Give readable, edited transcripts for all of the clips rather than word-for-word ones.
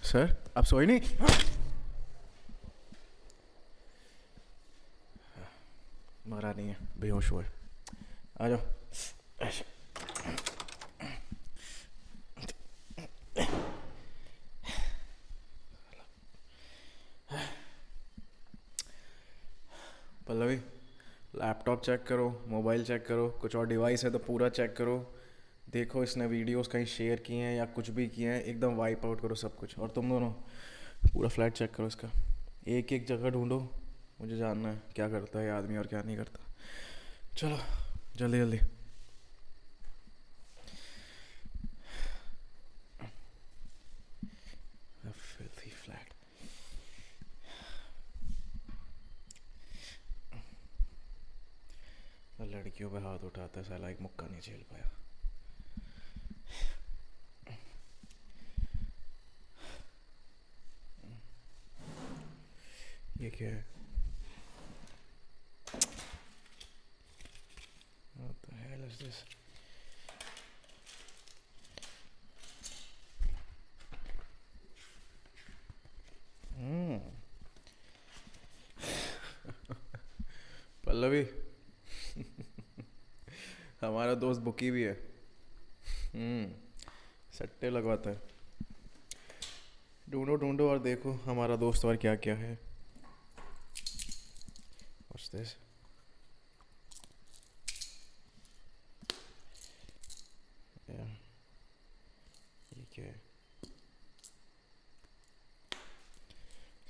Sir आप सोए नहीं? मरा नहीं है, बेहोश हुआ है। आ जाओ। ऐसे। पल्लवी, लैपटॉप चेक करो, मोबाइल चेक करो, कुछ और डिवाइस है तो पूरा चेक करो। देखो इसने वीडियोस कहीं शेयर किए हैं या कुछ भी किए हैं, एकदम वाइप आउट करो सब कुछ। और तुम दोनों पूरा फ्लैट चेक करो इसका, एक एक जगह ढूंढो। मुझे जानना है क्या करता है ये आदमी और क्या नहीं करता। चलो जल्दी जल्दी। Filthy flat. लड़कियों पे हाथ उठाता है साला, एक मुक्का नहीं झेल पाया। ये क्या है? What the hell is this? Pallavi, हमारा दोस्त बुकी भी है। सट्टे लगवाता है। ढूंढो ढूंढो और देखो हमारा दोस्त और क्या क्या है। What's this? Yeah. ये क्या है?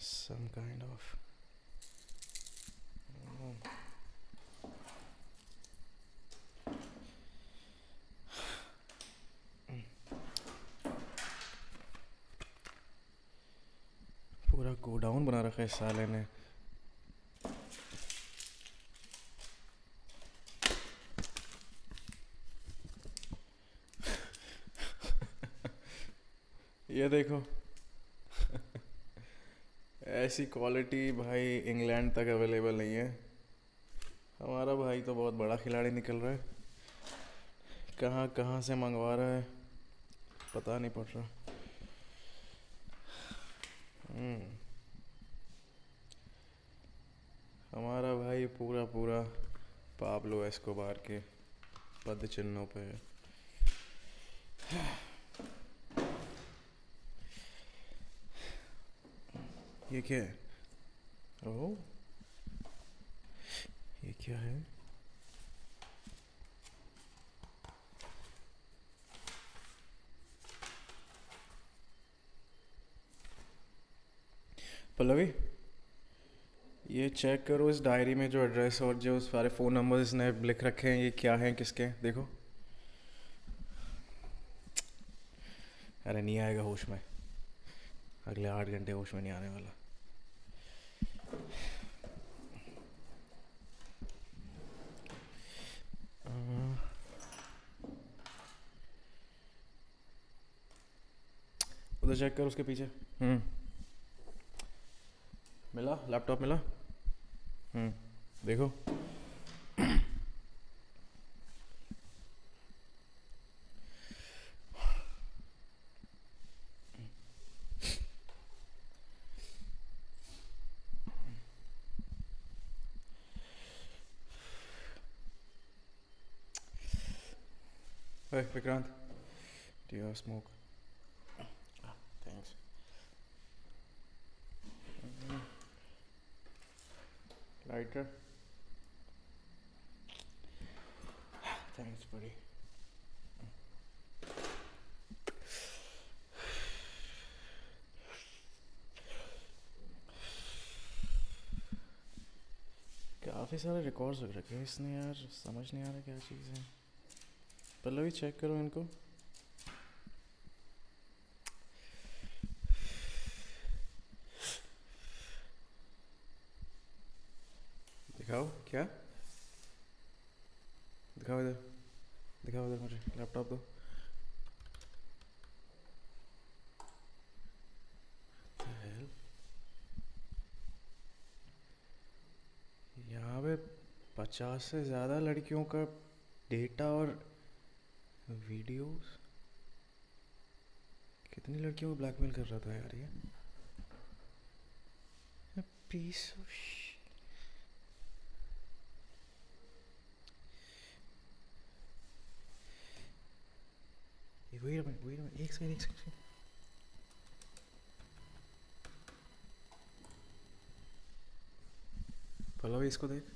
Some kind of पूरा गोडाउन बना रखा है इस साले ने। ये देखो, ऐसी क्वालिटी भाई इंग्लैंड तक अवेलेबल नहीं है। हमारा भाई तो बहुत बड़ा खिलाड़ी निकल रहा है। कहाँ कहाँ से मंगवा रहा है पता नहीं पड़ रहा। हमारा भाई पूरा पूरा पाब्लो एस्कोबार के पद चिन्हों पे है। ये क्या है? ओह, ये क्या है? पल्लवी, ये चेक करो इस डायरी में जो एड्रेस और जो सारे फ़ोन नंबर इसने लिख रखे हैं, ये क्या हैं किसके? देखो। अरे नहीं आएगा होश में, अगले 8 घंटे होश में नहीं आने वाला। उधर चेक कर उसके पीछे। मिला? लैपटॉप मिला? देखो। Vikrant, do you have smoke? Thanks. Lighter? Thanks buddy. काफ़ी सारे रिकॉर्ड्स रख रखे हैं इसने यार, समझ नहीं आ रहा क्या चीज़ है। पल्लवी चेक करो इनको। दिखाओ क्या? दिखाओ इधर, दिखाओ इधर, मुझे लैपटॉप दो। यहाँ पे 50 से ज़्यादा लड़कियों का डेटा और वीडियोस। कितनी लड़कियों को ब्लैकमेल कर रहा था यार ये piece of wait a minute, एक सेकंड पल्लवी इसको देख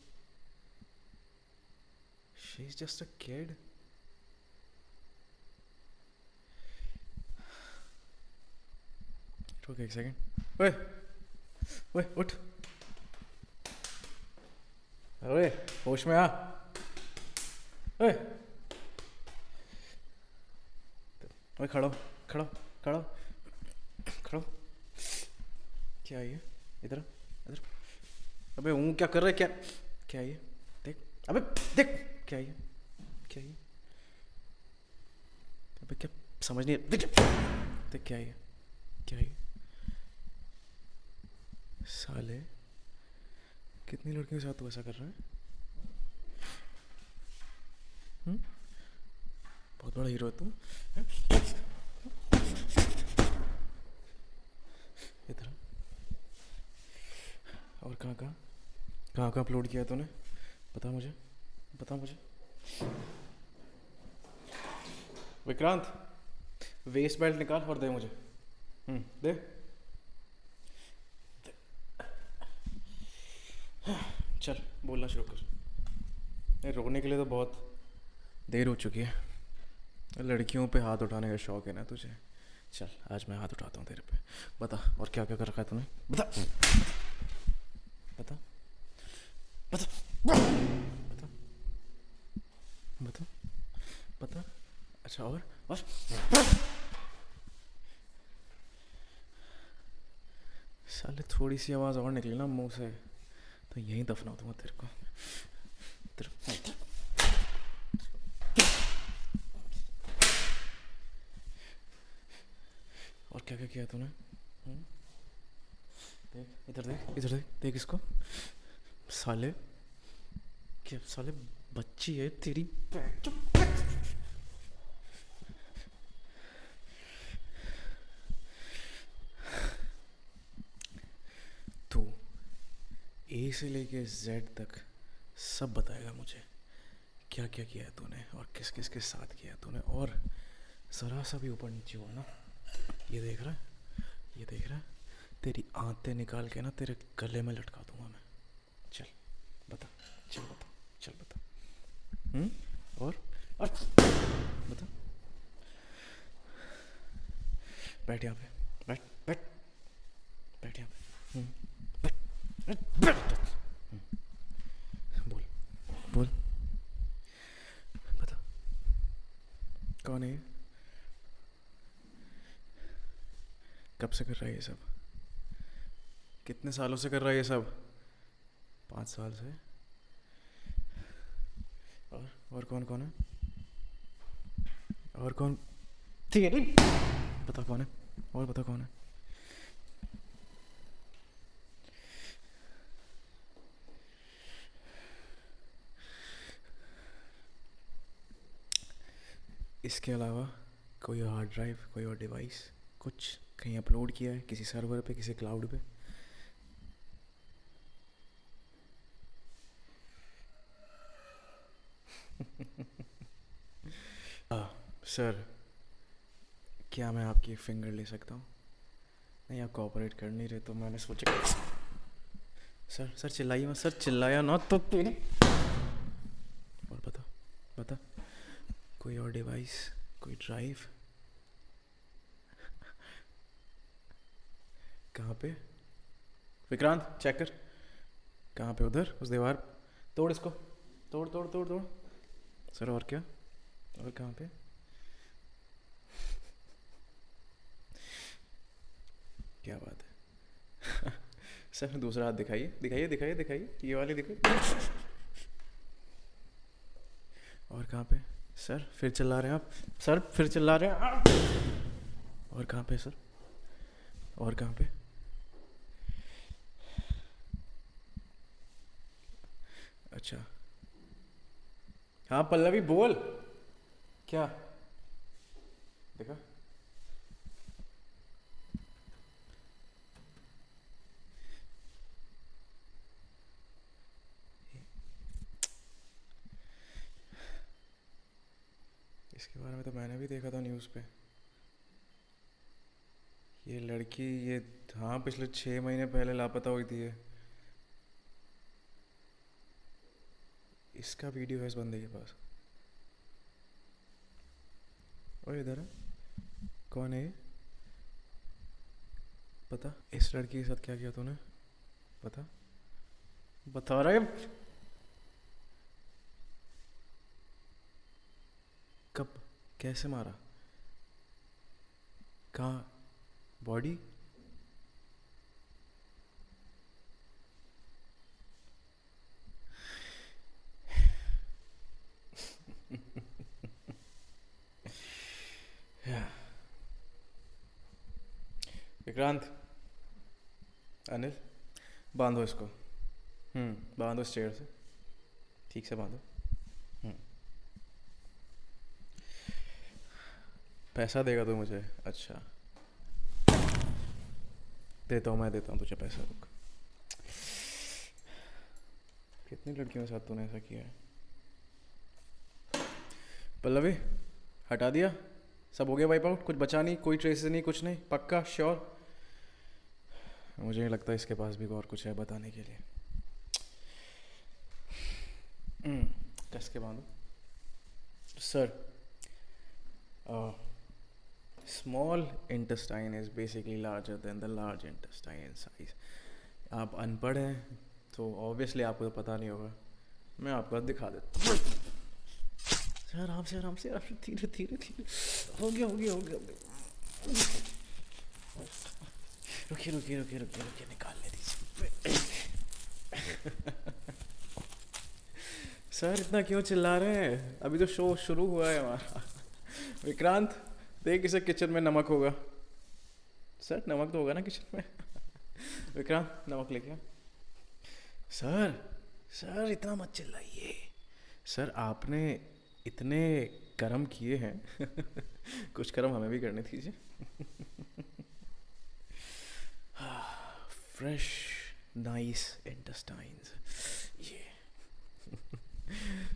she is just a kid रुक एक सेकंड ओए ओए उठ ओए होश में आ ओए ओए खड़ो खड़ो खड़ो खड़ो क्या है ये इधर इधर अबे हूँ क्या कर रहा है क्या क्या है ये देख अबे देख क्या है ये क्या है ये अबे क्या समझ नहीं देख देख क्या है ये क्या है ये साले कितनी लड़कियों के साथ तू ऐसा कर रहा है बहुत बड़ा हीरो है तू इधर और कहाँ अपलोड किया तूने बता मुझे विक्रांत वेस्ट बेल्ट निकाल और दे मुझे दे चल बोलना शुरू कर रोने के लिए तो बहुत देर हो चुकी है लड़कियों पे हाथ उठाने का शौक है ना तुझे चल आज मैं हाथ उठाता हूँ तेरे पे बता और क्या क्या कर रखा है तूने बता बता बता बता बता बता अच्छा और साले थोड़ी सी आवाज़ और निकली ना मुंह से तो यहीं दफना दूंगा तेरे को और क्या क्या किया तूने देख इधर देख इसको साले क्या साले बच्ची है तेरी तू ए से लेके जेड तक सब बताएगा मुझे क्या क्या किया है तूने और किस किस के साथ किया है तूने और ज़रा सा भी ऊपर नीचे हुआ ना ये देख रहा है तेरी आंतें निकाल के ना तेरे गले में लटका दूंगा मैं चल बता और बता बैठ यहाँ पे बैठ यहाँ पे बोल बता कौन है कब से कर रहा है ये सब कितने सालों से कर रहा है ये सब 5 साल से और कौन है और कौन तेरी बता कौन है और बता कौन है इसके अलावा कोई हार्ड ड्राइव कोई और डिवाइस कुछ कहीं अपलोड किया है किसी सर्वर पे किसी क्लाउड पे सर क्या मैं आपकी फिंगर ले सकता हूँ नहीं आप कोऑपरेट कर नहीं रहे तो मैंने सोचा सर चिल्लाइए मत सर चिल्लाया ना तो तेरी और बता कोई और डिवाइस कोई ड्राइव कहाँ पे विक्रांत चेक कर कहाँ पे उधर उस दीवार तोड़ इसको तोड़ सर और क्या और कहाँ पे क्या बात है सर दूसरा हाथ दिखाइए ये वाली दिखाइए और कहाँ पे सर फिर चिल्ला रहे हैं आप सर फिर चिल्ला रहे हैं और कहाँ पे सर और कहाँ पे अच्छा हाँ पल्लवी बोल क्या देखा इसके बारे में तो मैंने भी देखा था न्यूज़ पे। ये लड़की ये, हाँ, पिछले 6 महीने पहले लापता हुई थी ये। इसका वीडियो है इस बंदे के पास। और इधर है, कौन है ये? पता इस लड़की के साथ क्या किया तूने? बता, बता रहा है। कब, कैसे मारा, कहाँ, बॉडी? विक्रांत, अनिल, बांधो इसको। बांधो इस चेयर से, ठीक से बांधो। पैसा देगा तू मुझे? अच्छा, देता हूँ, मैं देता हूँ तुझे पैसा। रुक, कितनी लड़कियों के साथ तूने ऐसा किया है? पल्लवी, हटा दिया? सब हो गया वाइप आउट? कुछ बचा नहीं, कोई ट्रेसेस नहीं, कुछ नहीं? पक्का श्योर? मुझे नहीं लगता इसके पास भी और कुछ है बताने के लिए। कस के बांधो sir. Small intestine is basically larger than the large intestine in size. आप अनपढ़ हैं तो ऑब्वियसली आपको तो पता नहीं होगा। मैं आपको दिखा देता हूँ। सर आराम से, आराम से, धीरे धीरे धीरे। हो गया, हो गया, हो गया, हो गया। रुकिए रुकिए रुकिए रुकिए रुकिए, निकालने दीजिए। सर इतना क्यों चिल्ला रहे हैं? अभी तो शो शुरू हुआ है हमारा। विक्रांत, देख इसे, किचन में नमक होगा। सर नमक तो होगा ना किचन में? विक्रांत, नमक लेके आ। सर, सर इतना मत चिल्लाइए। सर आपने इतने कर्म किए हैं। कुछ कर्म हमें भी करने दीजिए। फ्रेश नाइस इंटेस्टाइन्स, ये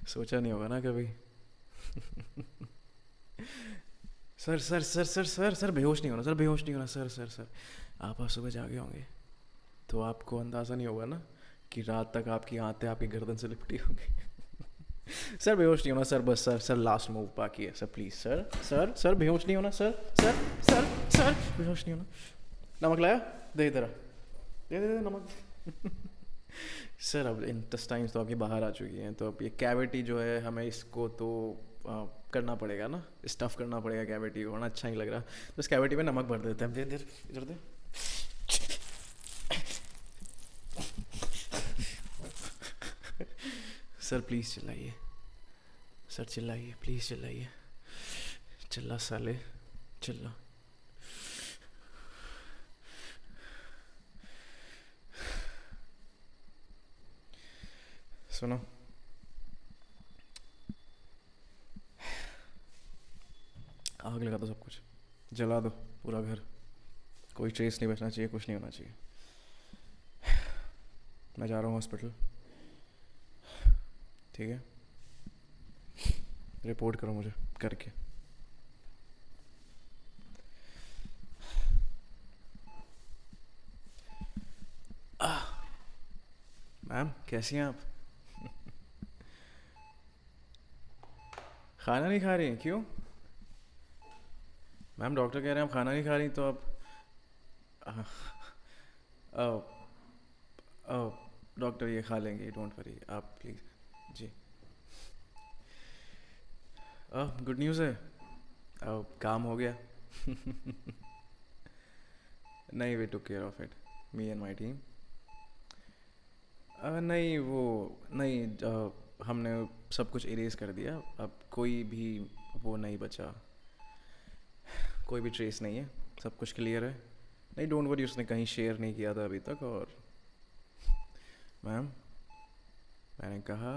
सोचा नहीं होगा ना कभी। Sir sir sir sir sir sir बेहोश नहीं होना, सर बेहोश नहीं होना, सर सर सर। आप आज सुबह जागे होंगे तो आपको अंदाज़ा नहीं होगा ना कि रात तक आपकी आंतें आपकी गर्दन से लिपटी होंगी। सर बेहोश नहीं होना सर, बस सर, सर लास्ट मूव बाकी है sir, please sir, sir sir बेहोश नहीं होना सर, सर सर सर बेहोश नहीं होना। नमक लाया? दे इधर, दे दे दे नमक। सर अब इंटेस्टाइन्स तो आपकी बाहर आ चुकी हैं, तो अब ये कैविटी जो है हमें इसको तो करना पड़ेगा ना, स्टफ़ करना पड़ेगा कैविटी को, वरना अच्छा नहीं लग रहा। तो इस कैविटी में नमक भर देते हैं। दे दे इधर दे। सर प्लीज़ चिल्लाइए, सर चिल्लाइए, प्लीज़ चिल्लाइए। चिल्ला साले, चिल्ला। सुनो, आग लगा दो, सब कुछ जला दो, पूरा घर, कोई ट्रेस नहीं बचना चाहिए, कुछ नहीं होना चाहिए। मैं जा रहा हूँ हॉस्पिटल, ठीक है? रिपोर्ट करो मुझे करके। मैम कैसी हैं आप? खाना नहीं खा रही हैं? क्यों मैम? डॉक्टर कह रहे हैं आप खाना नहीं खा रही, तो आप डॉक्टर ये खा लेंगे, डोंट वरी आप प्लीज़ जी। गुड न्यूज़ है, काम हो गया। नहीं, we took care of it, me and my team. नहीं वो नहीं, हमने सब कुछ इरेज कर दिया, अब कोई भी वो नहीं बचा, कोई भी ट्रेस नहीं है, सब कुछ क्लियर है। नहीं डोंट वरी, उसने कहीं शेयर नहीं किया था अभी तक। और मैम मैंने कहा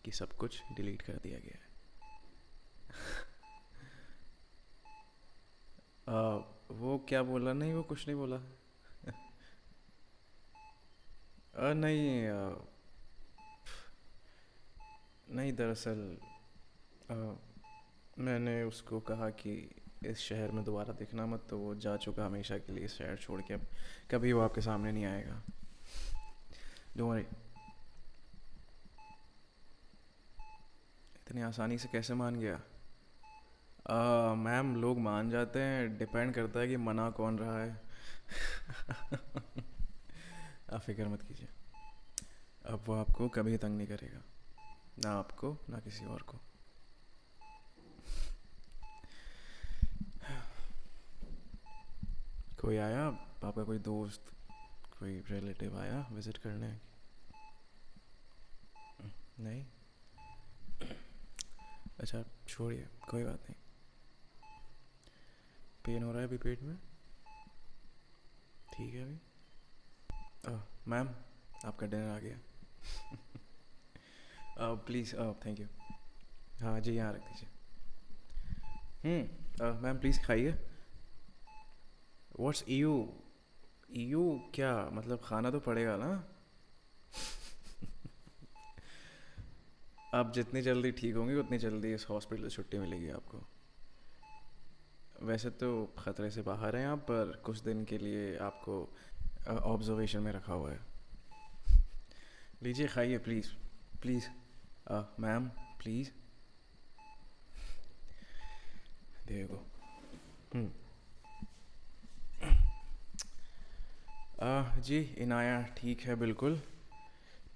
कि सब कुछ डिलीट कर दिया गया है। वो क्या बोला? नहीं वो कुछ नहीं बोला। नहीं नहीं दरअसल मैंने उसको कहा कि इस शहर में दोबारा दिखना मत, तो वो जा चुका हमेशा के लिए इस शहर छोड़ के। अब कभी वो आपके सामने नहीं आएगा। Don't worry. इतनी आसानी से कैसे मान गया? मैम, लोग मान जाते हैं, डिपेंड करता है कि मना कौन रहा है। आप फिक्र मत कीजिए, अब वो आपको कभी तंग नहीं करेगा, ना आपको ना किसी और को। कोई आया आपका, कोई दोस्त, कोई रिलेटिव आया विज़िट करने? नहीं? अच्छा, छोड़िए, कोई बात नहीं। पेन हो रहा है अभी पेट में? ठीक है अभी। मैम, आपका डिनर आ गया। Please, thank you. हाँ जी, यहाँ रख दीजिए। मैम प्लीज़ खाइए। What's EU? ईयू क्या मतलब? खाना तो पड़ेगा ना। आप जितनी जल्दी ठीक होंगी उतनी जल्दी इस हॉस्पिटल से छुट्टी मिलेगी आपको। वैसे तो ख़तरे से बाहर हैं आप, पर कुछ दिन के लिए आपको ऑब्जर्वेशन में रखा हुआ है। लीजिए, खाइए प्लीज़। Please ma'am, please. देखो। जी, इनाया ठीक है बिल्कुल।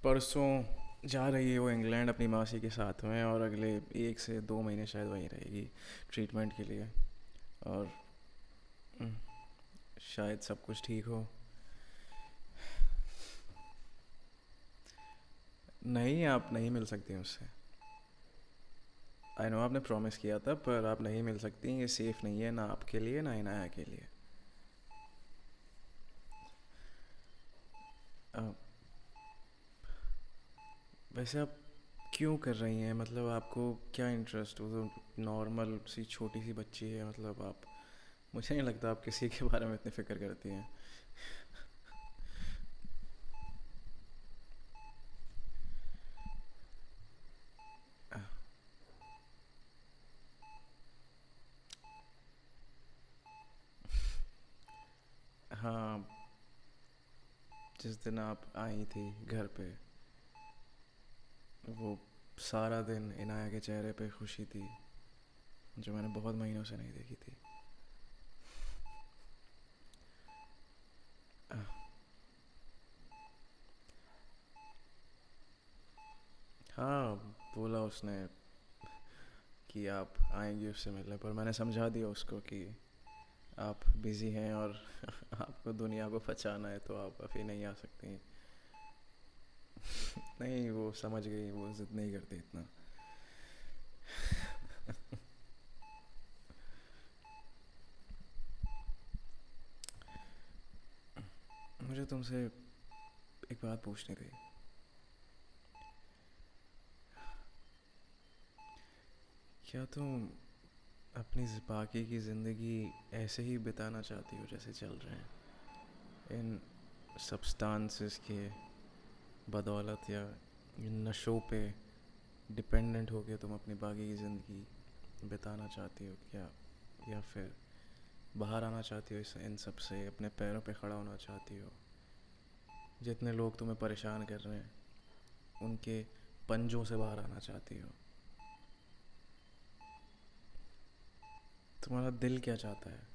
परसों जा रही है वो इंग्लैंड अपनी मासी के साथ में, और अगले 1 से 2 महीने शायद वहीं रहेगी ट्रीटमेंट के लिए। और हम्म, शायद सब कुछ ठीक हो। नहीं, आप नहीं मिल सकती उससे। आई नो आपने प्रॉमिस किया था, पर आप नहीं मिल सकती। ये सेफ़ नहीं है, ना आपके लिए ना इनाया के लिए। अ, वैसे आप क्यों कर रही हैं? मतलब आपको क्या इंटरेस्ट? वो तो नॉर्मल सी छोटी सी बच्ची है, मतलब आप, मुझे नहीं लगता आप किसी के बारे में इतनी फ़िक्र करती हैं। हाँ, जिस दिन आप आई थी घर पे, वो सारा दिन इनाया के चेहरे पे खुशी थी, जो मैंने बहुत महीनों से नहीं देखी थी। हाँ, बोला उसने कि आप आएंगी उससे मिलने, पर मैंने समझा दिया उसको कि आप बिज़ी हैं और आपको दुनिया को बचाना है, तो आप अभी नहीं आ सकती। नहीं, वो समझ गई, वो ज़िद नहीं करती इतना। मुझे तुमसे एक बात पूछनी थी। क्या तुम अपनी बाकी की ज़िंदगी ऐसे ही बिताना चाहती हो जैसे चल रहे हैं, इन सब्सटेंसेस के बदौलत, या इन नशों पे डिपेंडेंट हो के तुम अपनी बाकी की ज़िंदगी बिताना चाहती हो क्या? या फिर बाहर आना चाहती हो इन सब से, अपने पैरों पे खड़ा होना चाहती हो? जितने लोग तुम्हें परेशान कर रहे हैं उनके पंजों से बाहर आना चाहती हो? तुम्हारा दिल क्या चाहता है?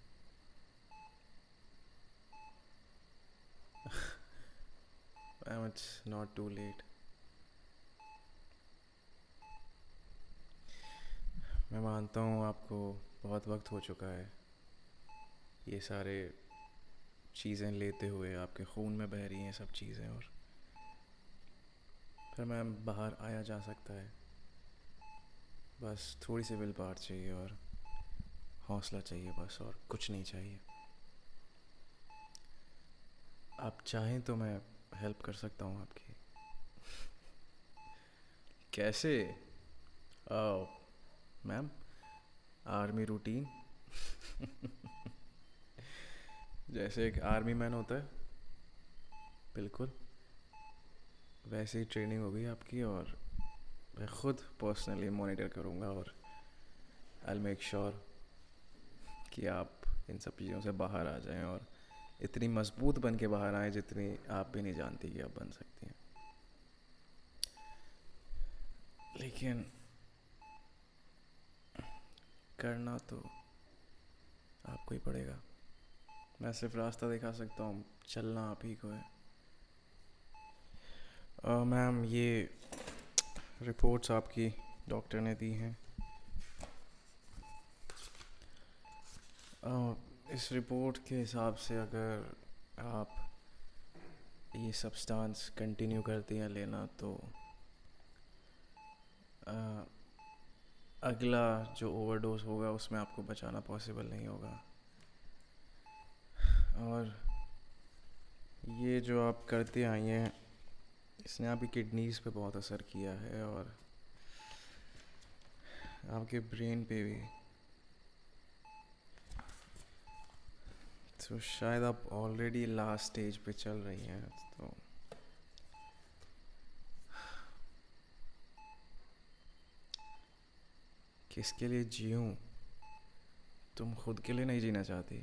It's not too late. मैं मानता हूँ आपको बहुत वक्त हो चुका है ये सारे चीज़ें लेते हुए, आपके खून में बह रही हैं सब चीज़ें, और फिर मैम बाहर आया जा सकता है। बस थोड़ी सी विल पावर चाहिए और हौसला चाहिए, बस और कुछ नहीं चाहिए। आप चाहें तो मैं हेल्प कर सकता हूँ आपकी। कैसे? Ma'am, army routine. जैसे एक आर्मी मैन होता है, बिल्कुल वैसे ही ट्रेनिंग होगी आपकी, और मैं खुद पर्सनली मॉनिटर करूँगा और आई मेक श्योर कि आप इन सब चीज़ों से बाहर आ जाएं और इतनी मजबूत बन के बाहर आएँ जितनी आप भी नहीं जानती कि आप बन सकती हैं। लेकिन करना तो आपको ही पड़ेगा। मैं सिर्फ रास्ता दिखा सकता हूँ, चलना आप ही को है। मैम, ये रिपोर्ट्स आपकी डॉक्टर ने दी हैं। इस रिपोर्ट के हिसाब से अगर आप ये सब्सटेंस कंटिन्यू करती हैं लेना तो अगला जो ओवरडोज होगा उसमें आपको बचाना पॉसिबल नहीं होगा। और ये जो आप करते आई हैं इसने आपकी किडनीज़ पे बहुत असर किया है और आपके ब्रेन पे भी। तो शायद आप ऑलरेडी लास्ट स्टेज पे चल रही हैं। तो किसके लिए जीऊँ? तुम खुद के लिए नहीं जीना चाहती?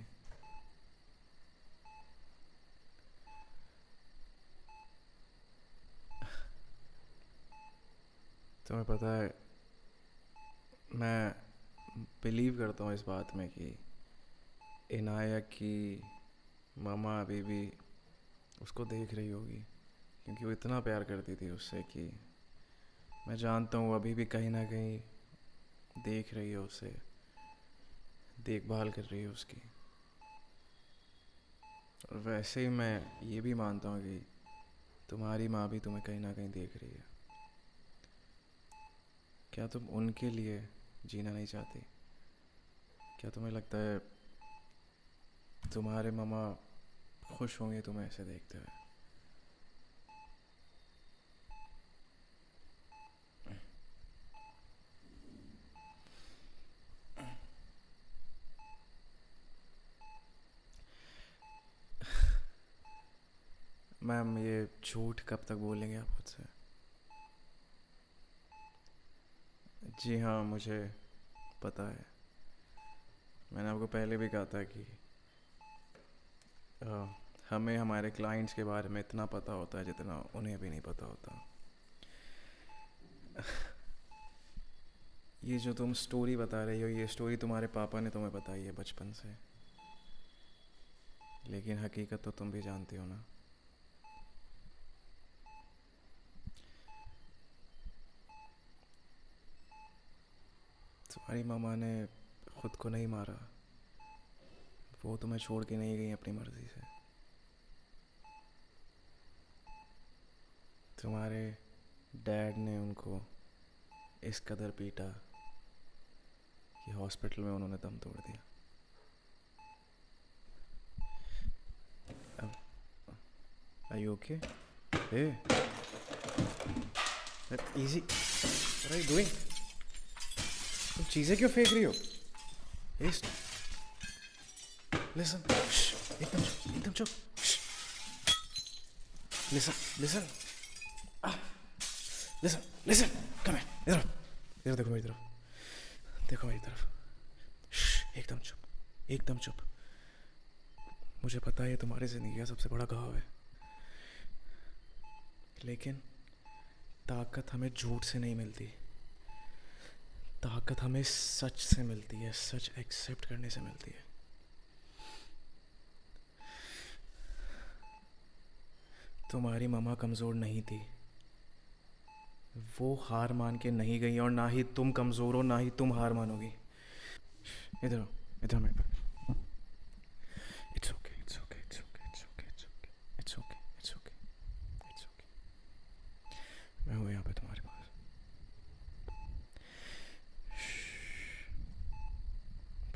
तुम्हें पता है, मैं बिलीव करता हूँ इस बात में कि इनाया की मामा अभी भी उसको देख रही होगी, क्योंकि वो इतना प्यार करती थी उससे कि मैं जानता हूँ वो अभी भी कहीं ना कहीं देख रही है उसे, देखभाल कर रही है उसकी। और वैसे ही मैं ये भी मानता हूँ कि तुम्हारी माँ भी तुम्हें कहीं ना कहीं देख रही है। क्या तुम उनके लिए जीना नहीं चाहती? क्या तुम्हें लगता है तुम्हारे मामा खुश होंगे तुम्हें ऐसे देखते हुए? मैम, ये झूठ कब तक बोलेंगे आप मुझसे? जी हाँ, मुझे पता है। मैंने आपको पहले भी कहा था कि हमें हमारे क्लाइंट्स के बारे में इतना पता होता है जितना उन्हें भी नहीं पता होता। ये जो तुम स्टोरी बता रही हो, ये स्टोरी तुम्हारे पापा ने तुम्हें बताई है बचपन से, लेकिन हकीकत तो तुम भी जानती हो ना। तुम्हारी मामा ने खुद को नहीं मारा, वो तुम्हें छोड़ के नहीं गई अपनी मर्जी से। तुम्हारे डैड ने उनको इस कदर पीटा कि हॉस्पिटल में उन्होंने दम तोड़ दिया। अब are you okay? Hey, easy. What are you doing? तुम चीजें क्यों फेंक रही हो? Listen. एकदम चुप. Listen. Listen. Come here. इधर देखो मेरी तरफ. एकदम चुप. मुझे पता है ये तुम्हारी जिंदगी का सबसे बड़ा घाव है, लेकिन ताकत हमें झूठ से नहीं मिलती। ताकत हमें सच से मिलती है, सच एक्सेप्ट करने से मिलती है। तुम्हारी मम्मा कमज़ोर नहीं थी, वो हार मान के नहीं गई, और ना ही तुम कमज़ोर हो, ना ही तुम हार मानोगी। इधर मेरे पास। It's okay. मैं हूँ यहाँ पे तुम्हारे पास।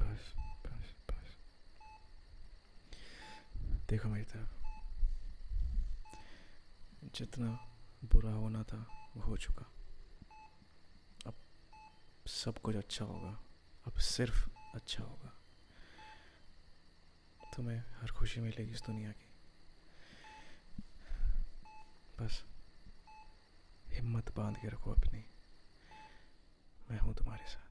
बस देखो मेरी तरफ। जितना बुरा होना था वो हो चुका। अब सब कुछ अच्छा होगा, अब सिर्फ अच्छा होगा। तुम्हें हर खुशी मिलेगी इस दुनिया की। बस हिम्मत बांध के रखो अपनी, मैं हूँ तुम्हारे साथ।